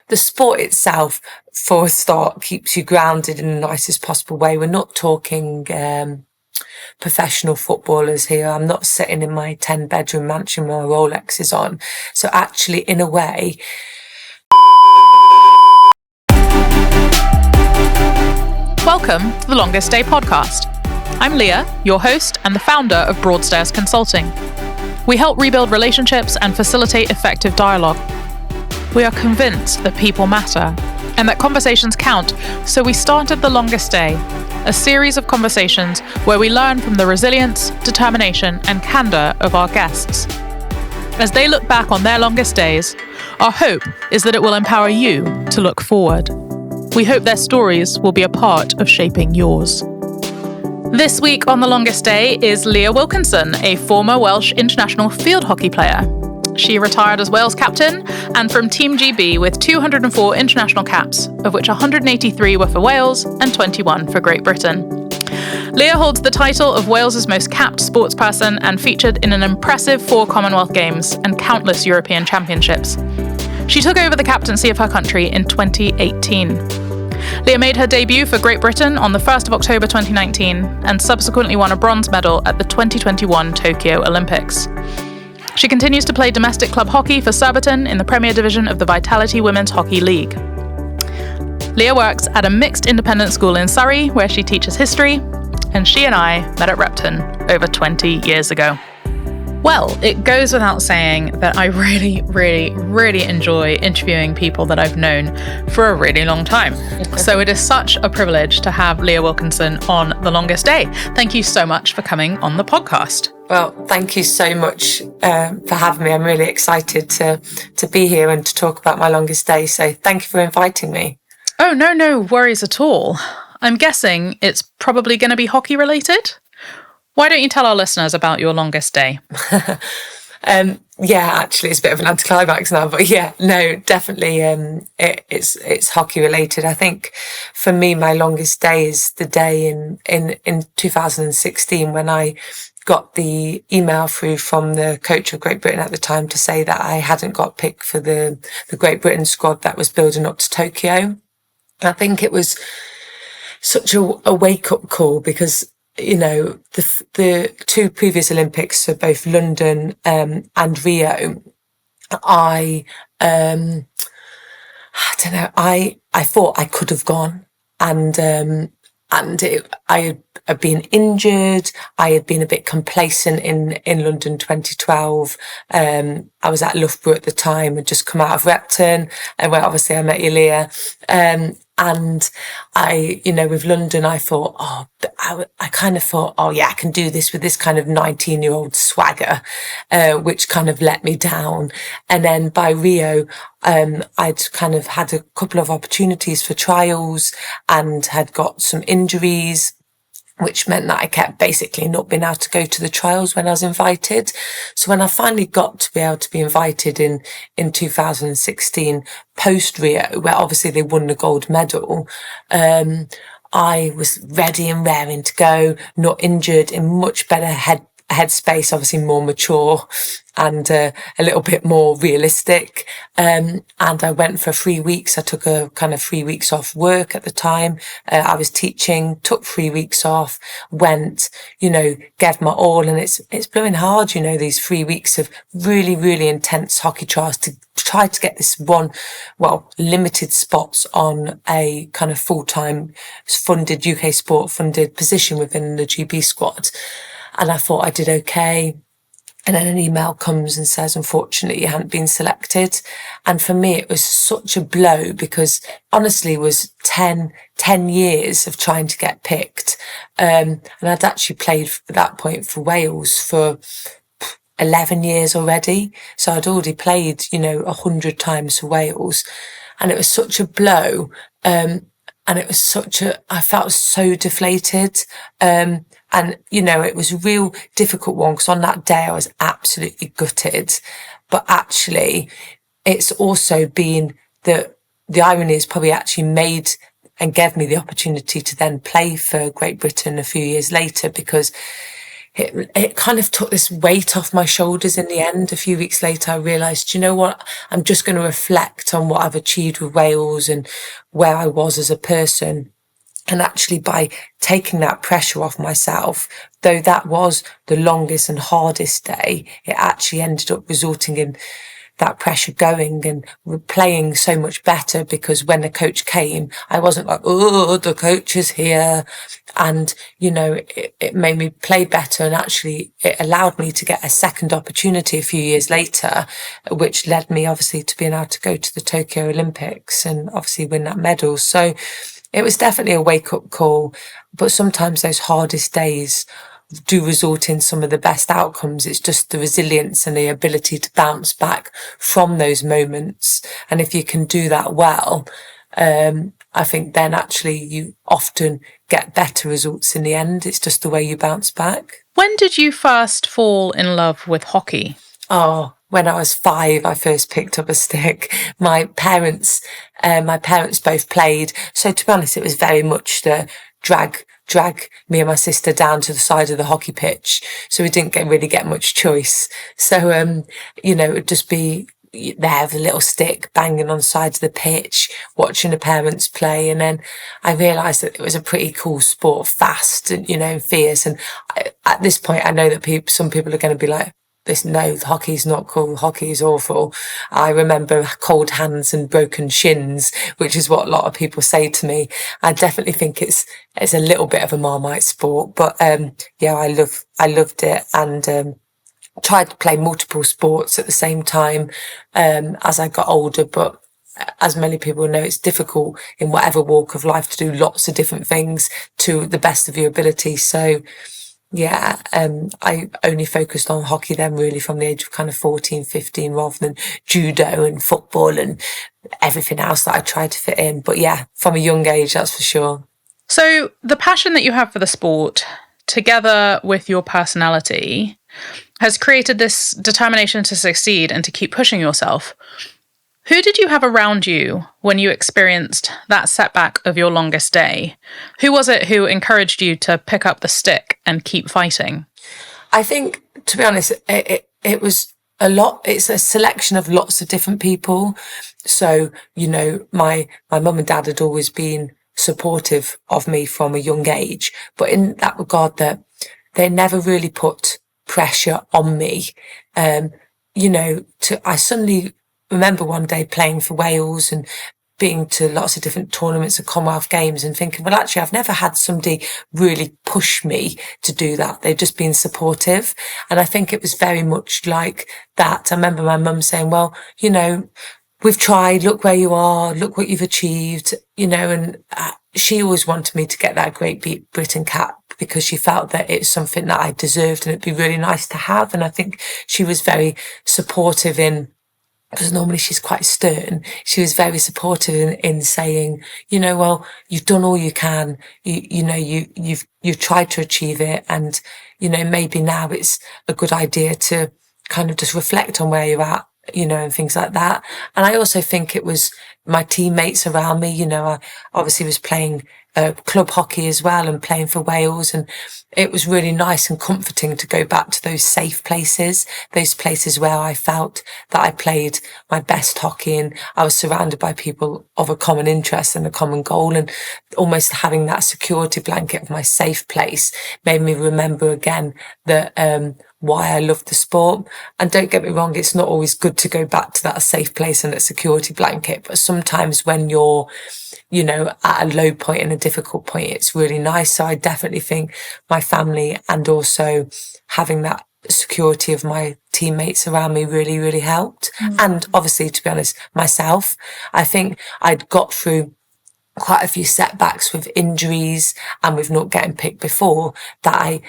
the sport itself, for a start, keeps you grounded in the nicest possible way. We're not talking professional footballers here. I'm not sitting in my 10-bedroom mansion with my Rolexes on. So actually, in a way... Welcome to the Longest Day podcast. I'm Leah, your host and the founder of Broadstairs Consulting. We help rebuild relationships and facilitate effective dialogue. We are convinced that people matter and that conversations count, so we started The Longest Day, a series of conversations where we learn from the resilience, determination, and candor of our guests. As they look back on their longest days, our hope is that it will empower you to look forward. We hope their stories will be a part of shaping yours. This week on The Longest Day is Leah Wilkinson, a former Welsh international field hockey player. She retired as Wales captain and from Team GB with 204 international caps, of which 183 were for Wales and 21 for Great Britain. Leah holds the title of Wales's most capped sportsperson and featured in an impressive 4 Commonwealth Games and countless European Championships. She took over the captaincy of her country in 2018. Leah made her debut for Great Britain on the 1st of October 2019 and subsequently won a bronze medal at the 2021 Tokyo Olympics. She continues to play domestic club hockey for Surbiton in the Premier Division of the Vitality Women's Hockey League. Leah works at a mixed independent school in Surrey where she teaches history, and she and I met at Repton over 20 years ago. Well, it goes without saying that I really enjoy interviewing people that I've known for a really long time. So it is such a privilege to have Leah Wilkinson on The Longest Day. Thank you so much for coming on the podcast. Well, thank you so much for having me. I'm really excited to be here and to talk about my longest day. So thank you for inviting me. Oh, no worries at all. I'm guessing it's probably going to be hockey related? Why don't you tell our listeners about your longest day? Yeah, actually, it's a bit of an anticlimax now, but yeah, no, definitely, it's hockey related. I think for me, my longest day is the day in 2016 when I got the email through from the coach of Great Britain at the time to say that I hadn't got picked for the Great Britain squad that was building up to Tokyo. I think it was such a wake-up call because, you know, the 2 previous Olympics, so both London and Rio, I don't know, I thought I could have gone, I had been injured. I had been a bit complacent in London 2012. I was at Loughborough at the time and just come out of Repton, and where obviously I met you, Leah. And I, you know, with London, I thought, I kind of thought, yeah, I can do this with this kind of 19-year-old swagger, which kind of let me down. And then by Rio, I'd kind of had a couple of opportunities for trials and had got some injuries, which meant that I kept basically not being able to go to the trials when I was invited. So when I finally got to be able to be invited in 2016, post Rio, where obviously they won the gold medal, I was ready and raring to go, not injured, in much better headspace, obviously more mature and a little bit more realistic. And I went for 3 weeks. I took a kind of 3 weeks off work at the time. I was teaching, took 3 weeks off, went, you know, gave my all. And it's blowing hard, you know, these 3 weeks of really intense hockey trials to try to get this limited spots on a kind of full-time funded UK sport funded position within the GB squad. And I thought I did okay. And then an email comes and says, unfortunately, you hadn't been selected. And for me, it was such a blow because honestly, it was 10 years of trying to get picked. And I'd actually played at that point for Wales for 11 years already. So I'd already played, 100 times for Wales. And it was such a blow. And it was I felt so deflated. And, it was a real difficult one because on that day I was absolutely gutted. But actually, it's also been the irony is probably actually made and gave me the opportunity to then play for Great Britain a few years later because it kind of took this weight off my shoulders in the end. A few weeks later, I realised, you know what, I'm just going to reflect on what I've achieved with Wales and where I was as a person. And actually, by taking that pressure off myself, though that was the longest and hardest day, it actually ended up resulting in that pressure going and playing so much better, because when the coach came, I wasn't like, oh, the coach is here. And, it made me play better. And actually, it allowed me to get a second opportunity a few years later, which led me obviously to being able to go to the Tokyo Olympics and obviously win that medal. So it was definitely a wake-up call. But sometimes those hardest days do result in some of the best outcomes. It's just the resilience and the ability to bounce back from those moments. And if you can do that well, I think then actually you often get better results in the end. It's just the way you bounce back. When did you first fall in love with hockey? Oh, when I was 5, I first picked up a stick. My parents both played. So to be honest, it was very much the drag me and my sister down to the side of the hockey pitch. So we didn't really get much choice. So, it would just be there with a little stick banging on the side of the pitch, watching the parents play. And then I realised that it was a pretty cool sport, fast and, fierce. And at this point, I know that some people are going to be like, no, hockey's not cool. Hockey is awful. I remember cold hands and broken shins, which is what a lot of people say to me. I definitely think it's a little bit of a Marmite sport, but I loved it, and tried to play multiple sports at the same time as I got older. But as many people know, it's difficult in whatever walk of life to do lots of different things to the best of your ability. So yeah, I only focused on hockey then really from the age of kind of 14, 15, rather than judo and football and everything else that I tried to fit in. But yeah, from a young age, that's for sure. So the passion that you have for the sport, together with your personality, has created this determination to succeed and to keep pushing yourself. Who did you have around you when you experienced that setback of your longest day? Who was it who encouraged you to pick up the stick and keep fighting? I think, to be honest, it was a lot. It's a selection of lots of different people. So, my mum and dad had always been supportive of me from a young age, but in that regard that they never really put pressure on me. I suddenly remember one day playing for Wales and being to lots of different tournaments and Commonwealth Games and thinking, well, actually, I've never had somebody really push me to do that. They've just been supportive. And I think it was very much like that. I remember my mum saying, well, we've tried, look where you are, look what you've achieved, and she always wanted me to get that Great Britain cap because she felt that it's something that I deserved and it'd be really nice to have. And I think she was very supportive because normally she's quite stern. She was very supportive in saying, well, you've done all you can. You've tried to achieve it. And, maybe now it's a good idea to kind of just reflect on where you're at, and things like that. And I also think it was my teammates around me. I obviously was playing club hockey as well and playing for Wales. And it was really nice and comforting to go back to those safe places, those places where I felt that I played my best hockey and I was surrounded by people of a common interest and a common goal. And almost having that security blanket of my safe place made me remember again that, why I love the sport. And don't get me wrong, it's not always good to go back to that safe place and that security blanket. But sometimes when you're, at a low point and a difficult point, it's really nice. So I definitely think my family and also having that security of my teammates around me really, really helped. And obviously, to be honest, myself, I think I'd got through quite a few setbacks with injuries and with not getting picked before that I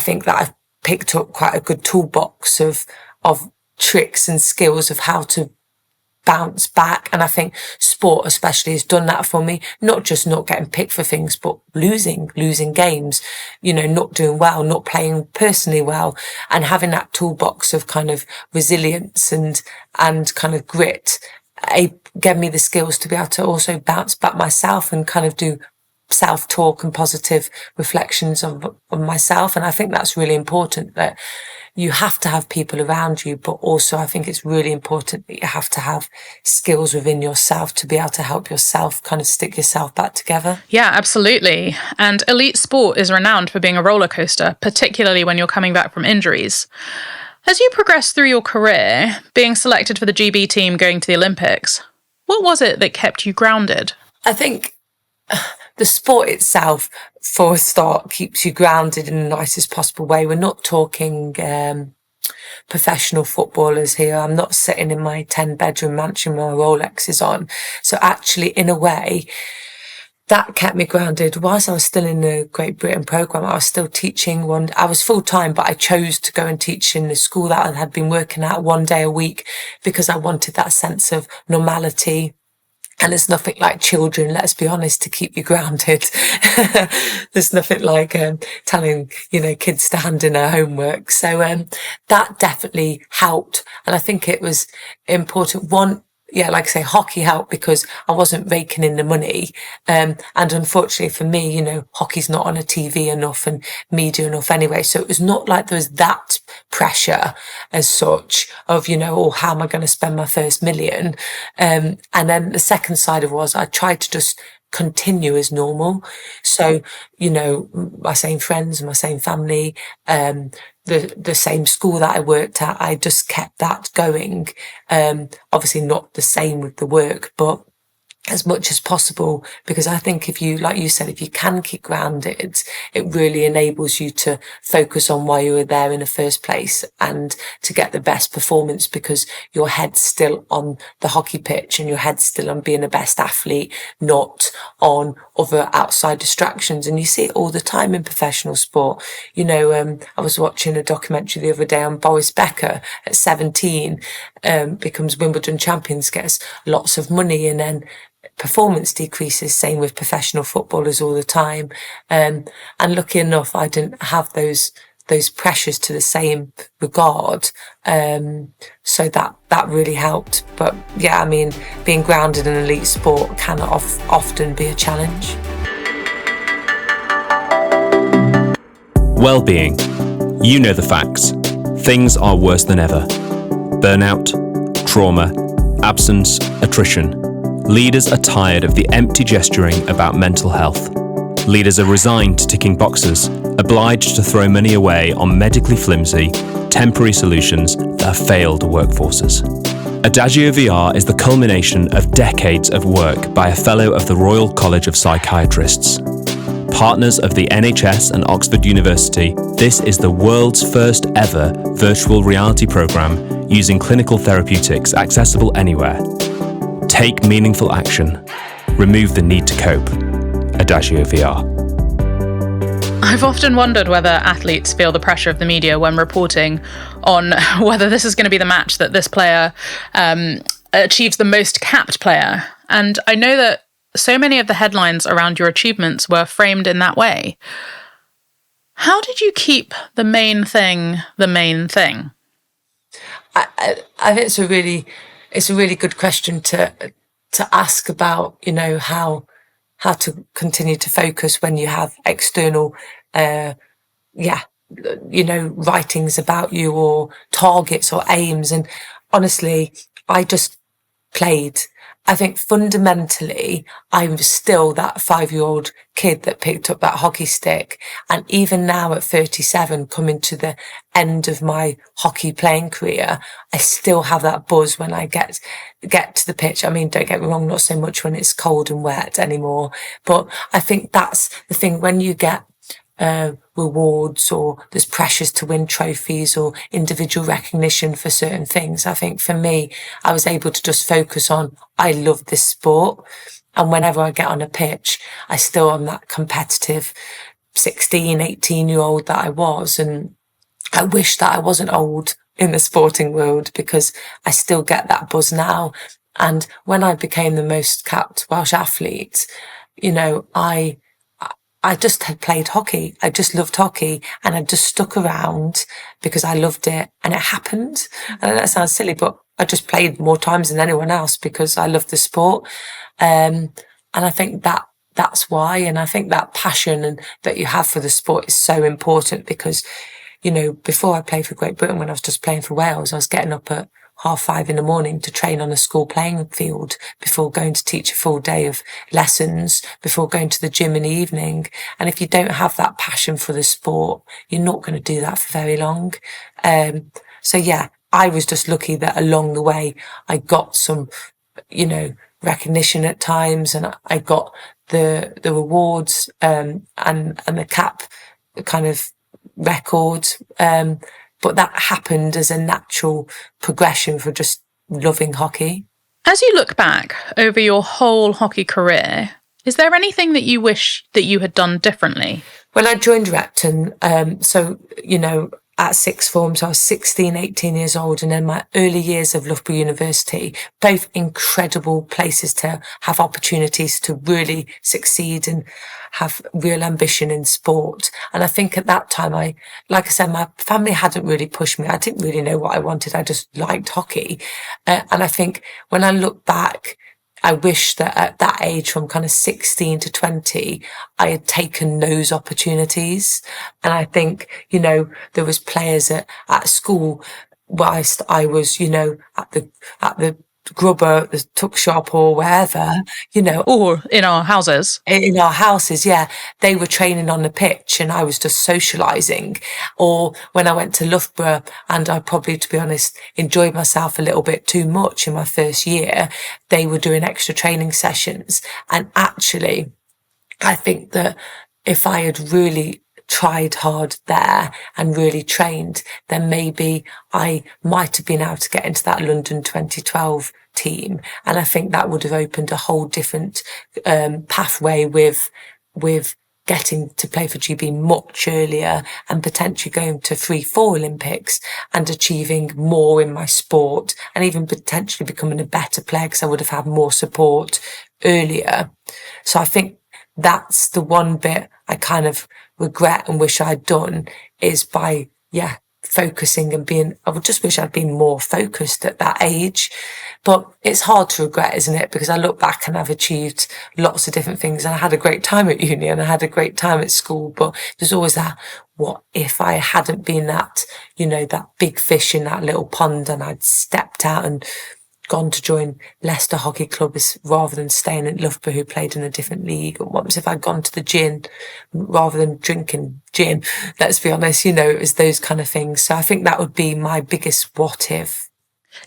think that I've picked up quite a good toolbox of tricks and skills of how to bounce back. And I think sport especially has done that for me, not just not getting picked for things, but losing games, not doing well, not playing personally well, and having that toolbox of kind of resilience and kind of grit gave me the skills to be able to also bounce back myself and kind of do self-talk and positive reflections of myself. And I think that's really important, that you have to have people around you, but also I think it's really important that you have to have skills within yourself to be able to help yourself kind of stick yourself back together. Yeah, absolutely. And elite sport is renowned for being a roller coaster, particularly when you're coming back from injuries. As you progressed through your career, being selected for the GB team going to the Olympics, what was it that kept you grounded? I think the sport itself, for a start, keeps you grounded in the nicest possible way. We're not talking professional footballers here. I'm not sitting in my 10-bedroom mansion with my Rolexes on. So actually, in a way, that kept me grounded. Whilst I was still in the Great Britain programme, I was still teaching I was full-time, but I chose to go and teach in the school that I had been working at 1 day a week because I wanted that sense of normality. And there's nothing like children, let's be honest, to keep you grounded. There's nothing like telling, kids to hand in their homework. So that definitely helped. And I think it was important. One, like I say, hockey helped because I wasn't raking in the money. And unfortunately for me, hockey's not on a TV enough and media enough anyway. So it was not like there was that pressure as such of, how am I going to spend my first million? And then the second side of it was I tried to just continue as normal. So, my same friends, my same family, the same school that I worked at, I just kept that going. Obviously not the same with the work, but as much as possible, because I think if you, like you said, if you can keep grounded, it really enables you to focus on why you were there in the first place and to get the best performance, because your head's still on the hockey pitch and your head's still on being the best athlete, not on other outside distractions. And you see it all the time in professional sport. I was watching a documentary the other day on Boris Becker at 17, becomes Wimbledon champions, gets lots of money, and then performance decreases. Same with professional footballers all the time. And lucky enough, I didn't have those pressures to the same regard. So that really helped. But yeah, being grounded in elite sport can often be a challenge. Well-being. You know the facts. Things are worse than ever. Burnout, trauma, absence, attrition. Leaders are tired of the empty gesturing about mental health. Leaders are resigned to ticking boxes, obliged to throw money away on medically flimsy, temporary solutions that have failed workforces. AdagioVR is the culmination of decades of work by a fellow of the Royal College of Psychiatrists. Partners of the NHS and Oxford University, this is the world's first ever virtual reality programme using clinical therapeutics accessible anywhere. Take meaningful action. Remove the need to cope. AdagioVR. I've often wondered whether athletes feel the pressure of the media when reporting on whether this is going to be the match that this player achieves the most capped player. And I know that so many of the headlines around your achievements were framed in that way. How did you keep the main thing the main thing? I think it's a really good question to ask about, how to continue to focus when you have external, writings about you or targets or aims. And honestly, I just played. I think fundamentally, I was still that 5-year-old kid that picked up that hockey stick. And even now at 37, coming to the end of my hockey playing career, I still have that buzz when I get to the pitch. Don't get me wrong, not so much when it's cold and wet anymore. But I think that's the thing, when you get rewards or there's pressures to win trophies or individual recognition for certain things. I think for me, I was able to just focus on, I love this sport. And whenever I get on a pitch, I still am that competitive 16, 18-year-old that I was. And I wish that I wasn't old in the sporting world, because I still get that buzz now. And when I became the most capped Welsh athlete, I just had played hockey. I just loved hockey, and I just stuck around because I loved it, and it happened. And that sounds silly, but I just played more times than anyone else because I loved the sport. And I think that that's why. And I think that passion and that you have for the sport is so important because, you know, before I played for Great Britain, when I was just playing for Wales, I was getting up at 5:30 in the morning to train on a school playing field before going to teach a full day of lessons, before going to the gym in the evening. And if you don't have that passion for the sport, you're not going to do that for very long. So yeah, I was just lucky that along the way, I got some, you know, recognition at times, and I got the rewards, and the cap kind of record. But that happened as a natural progression for just loving hockey. As you look back over your whole hockey career, is there anything that you wish that you had done differently? When I joined Repton, so, you know, at sixth form, so I was 16, 18 years old, and then my early years of Loughborough University, both incredible places to have opportunities to really succeed and have real ambition in sport. And I think at that time, like I said, my family hadn't really pushed me. I didn't really know what I wanted. I just liked hockey. And I think when I look back, I wish that at that age, from kind of 16 to 20, I had taken those opportunities. And I think, you know, there was players at school whilst I was, you know, at the grubber, the tuck shop or wherever, you know. Or in our houses. In our houses, yeah. They were training on the pitch and I was just socialising. Or when I went to Loughborough, and I probably, to be honest, enjoyed myself a little bit too much in my first year, they were doing extra training sessions. And actually, I think that if I had really tried hard there and really trained, then maybe I might have been able to get into that London 2012 team. And I think that would have opened a whole different pathway with getting to play for GB much earlier and potentially going to 3-4 Olympics and achieving more in my sport and even potentially becoming a better player because I would have had more support earlier. So I think that's the one bit I kind of regret and wish I'd done, is by, focusing and I would just wish I'd been more focused at that age. But it's hard to regret, isn't it? Because I look back and I've achieved lots of different things and I had a great time at uni and I had a great time at school. But there's always that, what if I hadn't been that, you know, that big fish in that little pond and I'd stepped out and gone to join Leicester Hockey Club rather than staying at Loughborough, who played in a different league? And what was if I'd gone to the gin rather than drinking gin? Let's be honest, you know, it was those kind of things. So I think that would be my biggest what if.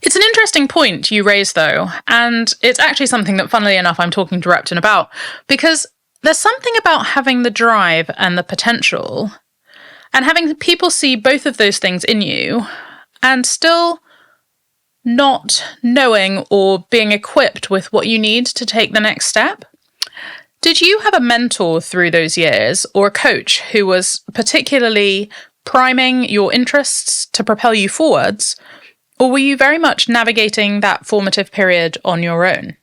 It's an interesting point you raise, though, and it's actually something that, funnily enough, I'm talking to Repton about, because there's something about having the drive and the potential and having people see both of those things in you and still not knowing or being equipped with what you need to take the next step. Did you have a mentor through those years or a coach who was particularly priming your interests to propel you forwards, or were you very much navigating that formative period on your own?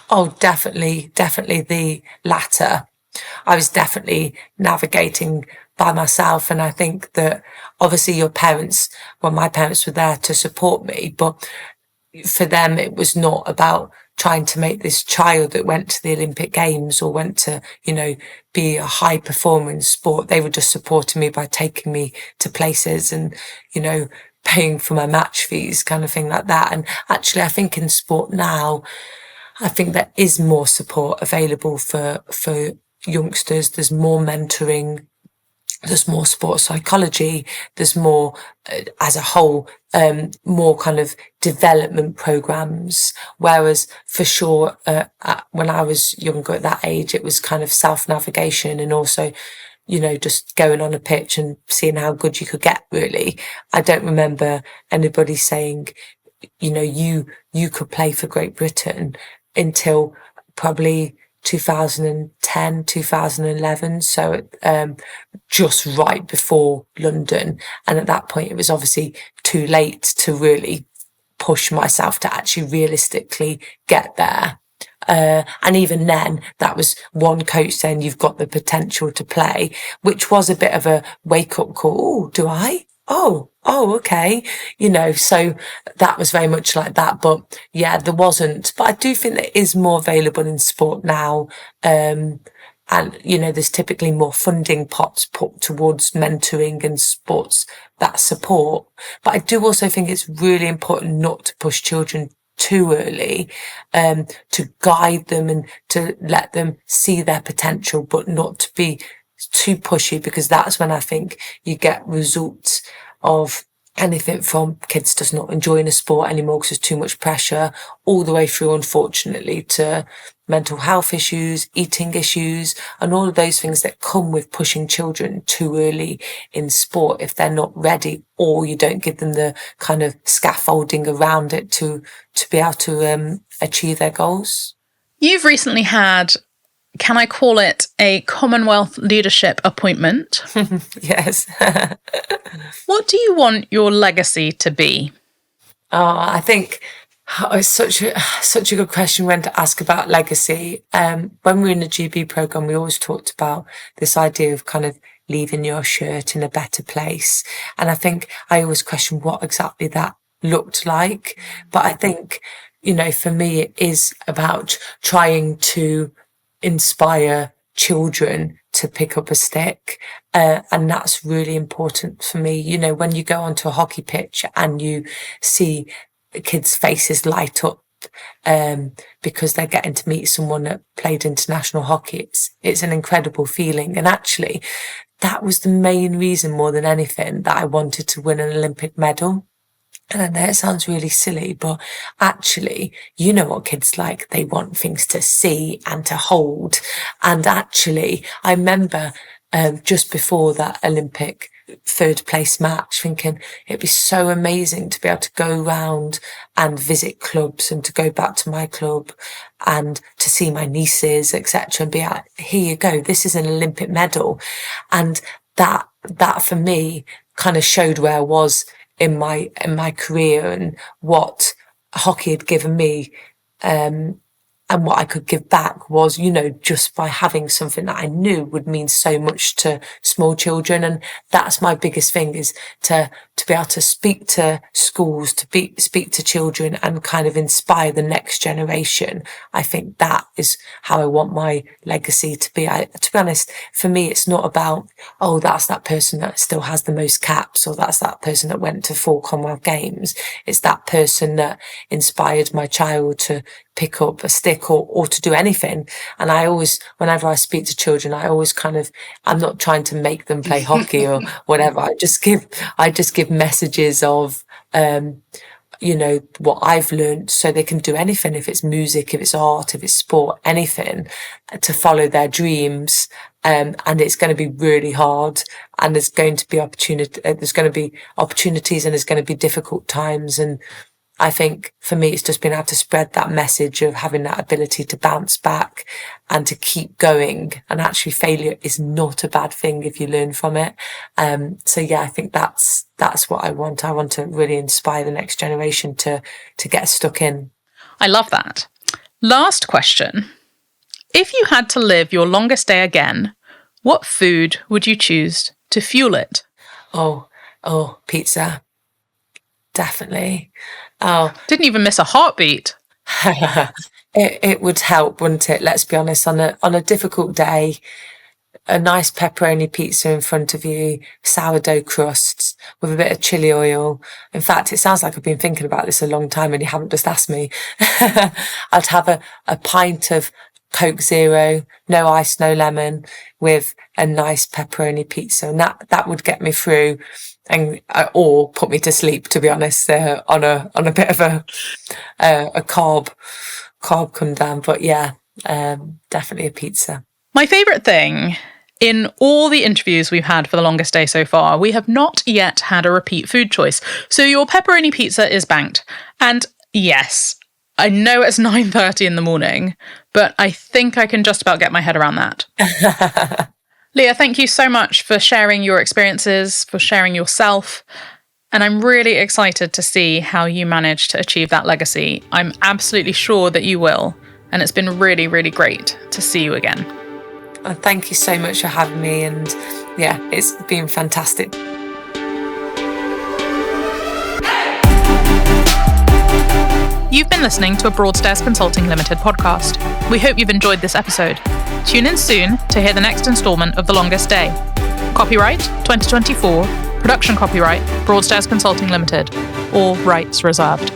Oh, definitely the latter. I was definitely navigating by myself. And I think that obviously my parents were there to support me, but for them, it was not about trying to make this child that went to the Olympic Games or went to, you know, be a high performer in sport. They were just supporting me by taking me to places and, you know, paying for my match fees, kind of thing like that. And actually, I think in sport now, I think there is more support available for youngsters. There's more mentoring. There's more sports psychology. There's more, as a whole, more kind of development programs. Whereas for sure, when I was younger at that age, it was kind of self-navigation and also, you know, just going on a pitch and seeing how good you could get, really. I don't remember anybody saying, you know, you could play for Great Britain until probably 2010, 2011. So, just right before London. And at that point, it was obviously too late to really push myself to actually realistically get there. And even then, that was one coach saying you've got the potential to play, which was a bit of a wake up call. Oh, do I? Oh, okay. You know, so that was very much like that. But yeah, there wasn't. But I do think there is more available in sport now. and, you know, there's typically more funding pots put towards mentoring and sports that support. But I do also think it's really important not to push children too early, to guide them and to let them see their potential, but not to be too pushy, because that's when I think you get results of anything from kids just not enjoying a sport anymore because there's too much pressure, all the way through, unfortunately, to mental health issues, eating issues, and all of those things that come with pushing children too early in sport if they're not ready, or you don't give them the kind of scaffolding around it to be able to achieve their goals. You've recently had, can I call it, a Commonwealth leadership appointment? Yes. What do you want your legacy to be? I think it's such a good question when to ask about legacy. When we were in the GB programme, we always talked about this idea of kind of leaving your shirt in a better place. And I think I always question what exactly that looked like. But I think, you know, for me, it is about trying to inspire children to pick up a stick. And that's really important for me. You know, when you go onto a hockey pitch and you see kids' faces light up, because they're getting to meet someone that played international hockey, it's an incredible feeling. And actually, that was the main reason more than anything that I wanted to win an Olympic medal. And I know it sounds really silly, but actually, you know what kids like. They want things to see and to hold. And actually, I remember just before that Olympic third place match thinking it'd be so amazing to be able to go around and visit clubs and to go back to my club and to see my nieces, etc., and be like, here you go, this is an Olympic medal. And that for me kind of showed where I was in my career and what hockey had given me, and what I could give back was, you know, just by having something that I knew would mean so much to small children. And that's my biggest thing, is to be able to speak to schools, speak to children and kind of inspire the next generation. I think that is how I want my legacy to be. To be honest, for me, it's not about, oh, that's that person that still has the most caps, or that's that person that went to 4 Commonwealth Games. It's that person that inspired my child to pick up a stick or to do anything. And I always, whenever I speak to children, I always I'm not trying to make them play hockey or whatever. I just give messages of, you know, what I've learned, so they can do anything. If it's music, if it's art, if it's sport, anything, to follow their dreams. And it's going to be really hard, and there's going to be opportunities, and there's going to be difficult times. And I think for me, it's just been able to spread that message of having that ability to bounce back and to keep going. And actually, failure is not a bad thing if you learn from it. So yeah, I think that's what I want. I want to really inspire the next generation to get stuck in. I love that. Last question. If you had to live your longest day again, what food would you choose to fuel it? Oh, pizza. Definitely. Oh, didn't even miss a heartbeat. It would help, wouldn't it? Let's be honest. On a difficult day, a nice pepperoni pizza in front of you, sourdough crusts with a bit of chili oil. In fact, it sounds like I've been thinking about this a long time and you haven't just asked me. I'd have a pint of Coke Zero, no ice, no lemon, with a nice pepperoni pizza, and that would get me through, and or put me to sleep, to be honest, on a bit of a carb come down. But yeah, definitely a pizza. My favourite thing in all the interviews we've had for The Longest Day so far, we have not yet had a repeat food choice. So your pepperoni pizza is banked, and yes, I know it's 9:30 in the morning, but I think I can just about get my head around that. Leah, thank you so much for sharing your experiences, for sharing yourself. And I'm really excited to see how you manage to achieve that legacy. I'm absolutely sure that you will. And it's been really, really great to see you again. Thank you so much for having me. And yeah, it's been fantastic. You've been listening to a Broadstairs Consulting Limited podcast. We hope you've enjoyed this episode. Tune in soon to hear the next instalment of The Longest Day. Copyright 2024, production copyright Broadstairs Consulting Limited, all rights reserved.